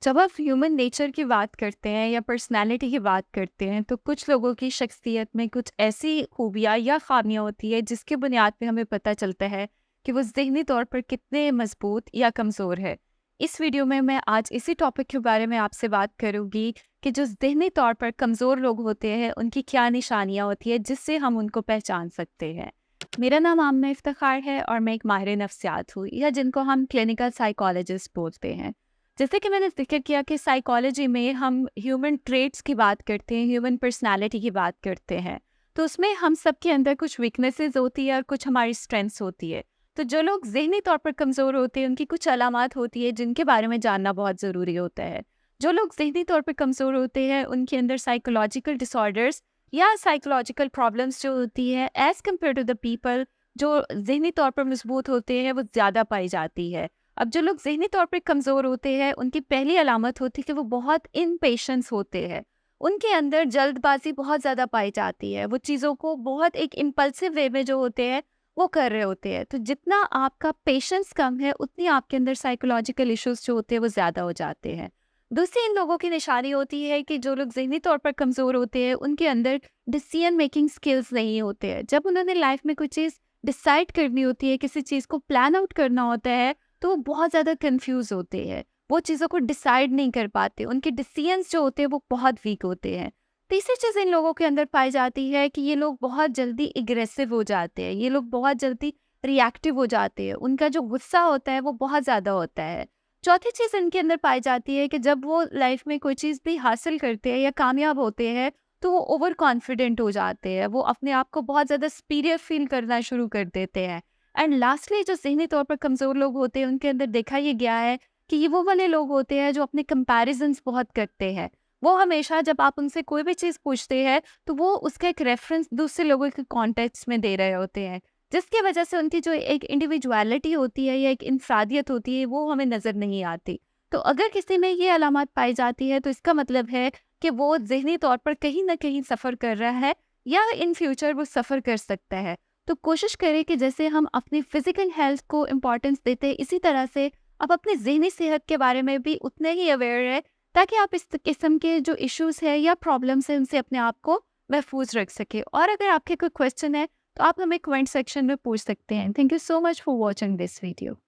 जब आप human nature की बात करते हैं या पर्सनालिटी की बात करते हैं तो कुछ लोगों की शख्सियत में कुछ ऐसी खूबियाँ या खामियाँ होती है जिसके बुनियाद पे हमें पता चलता है कि वो ज़हनी तौर पर कितने मजबूत या कमज़ोर है। इस वीडियो में मैं आज इसी टॉपिक के बारे में आपसे बात करूँगी कि जो ज़हनी तौर पर कमज़ोर लोग होते हैं उनकी क्या निशानियाँ होती है जिससे हम उनको पहचान सकते हैं। मेरा नाम आमना इफ्तिखार है और मैं एक माहिर नफ्सियात हूँ या जिनको हम क्लिनिकल साइकोलॉजिस्ट बोलते हैं। जैसे कि मैंने ज़िक्र किया कि साइकोलॉजी में हम ह्यूमन ट्रेट्स की बात करते हैं, ह्यूमन पर्सनैलिटी की बात करते हैं, तो उसमें हम सबके अंदर कुछ वीकनेसेस होती है और कुछ हमारी स्ट्रेंथ्स होती है। तो जो लोग ज़हनी तौर पर कमज़ोर होते हैं, उनकी कुछ अलामात होती है जिनके बारे में जानना बहुत ज़रूरी होता है। जो लोग ज़हनी तौर पर कमज़ोर होते हैं, उनके अंदर साइकोलॉजिकल डिसऑर्डर्स या साइकोलॉजिकल प्रॉब्लम्स जो होती है as compare to the people जो ज़हनी तौर पर मजबूत होते हैं, वो ज़्यादा पाई जाती है। अब जो लोग ज़हनी तौर पे कमज़ोर होते हैं, उनकी पहली अलामत होती है कि वो बहुत इम्पेशेंस होते हैं। उनके अंदर जल्दबाज़ी बहुत ज़्यादा पाई जाती है। वो चीज़ों को बहुत एक इम्पल्सिव वे में जो होते हैं, वो कर रहे होते हैं। तो जितना आपका पेशेंस कम है, उतनी आपके अंदर साइकोलॉजिकल इश्यूज़ जो होते हैं, वो ज़्यादा हो जाते हैं। दूसरी इन लोगों की निशानी होती है कि जो लोग ज़हनी तौर पर कमज़ोर होते हैं, उनके अंदर डिसीजन मेकिंग स्किल्स नहीं होते हैं। जब उन्होंने लाइफ़ में कोई चीज़ डिसाइड करनी होती है, किसी चीज़ को प्लान आउट करना होता है, तो वो बहुत ज़्यादा कंफ्यूज होते हैं। वो चीज़ों को डिसाइड नहीं कर पाते, उनके डिसीजंस जो होते हैं वो बहुत वीक होते हैं। तीसरी चीज़ इन लोगों के अंदर पाई जाती है कि ये लोग बहुत जल्दी एग्रेसिव हो जाते हैं, ये लोग बहुत जल्दी रिएक्टिव हो जाते हैं, उनका जो गुस्सा होता है वो बहुत ज़्यादा होता है। चौथी चीज़ इनके अंदर पाई जाती है कि जब वो लाइफ में कोई चीज़ भी हासिल करते हैं या कामयाब होते हैं, तो वो ओवर कॉन्फिडेंट हो जाते हैं, वो अपने आप को बहुत ज़्यादा सुपीरियर फील करना शुरू कर देते हैं। एंड लास्टली जो ज़हनी तौर पर कमज़ोर लोग होते हैं, उनके अंदर देखा ये गया है कि ये वो वाले लोग होते हैं जो अपने कंपैरिजन्स बहुत करते हैं। वो हमेशा जब आप उनसे कोई भी चीज़ पूछते हैं, तो वो उसका एक रेफ़रेंस दूसरे लोगों के कॉन्टेक्स्ट में दे रहे होते हैं, जिसकी वजह से उनकी जो एक इंडिविजुअलिटी होती है या एक इंफरादियत होती है, वो हमें नज़र नहीं आती। तो अगर किसी में ये अलामत पाई जाती है, तो इसका मतलब है कि वो ज़हनी तौर पर कहीं न कहीं सफ़र कर रहा है या इन फ्यूचर वो सफ़र कर सकता है। तो कोशिश करें कि जैसे हम अपनी फिजिकल हेल्थ को इम्पोर्टेंस देते हैं, इसी तरह से आप अपनी ज़हनी सेहत के बारे में भी उतने ही अवेयर रहें, ताकि आप इस किस्म के जो इश्यूज़ हैं या प्रॉब्लम्स हैं, उनसे अपने आप को महफूज रख सकें। और अगर आपके कोई क्वेश्चन है, तो आप हमें कमेंट सेक्शन में पूछ सकते हैं। Thank you so much for watching this video.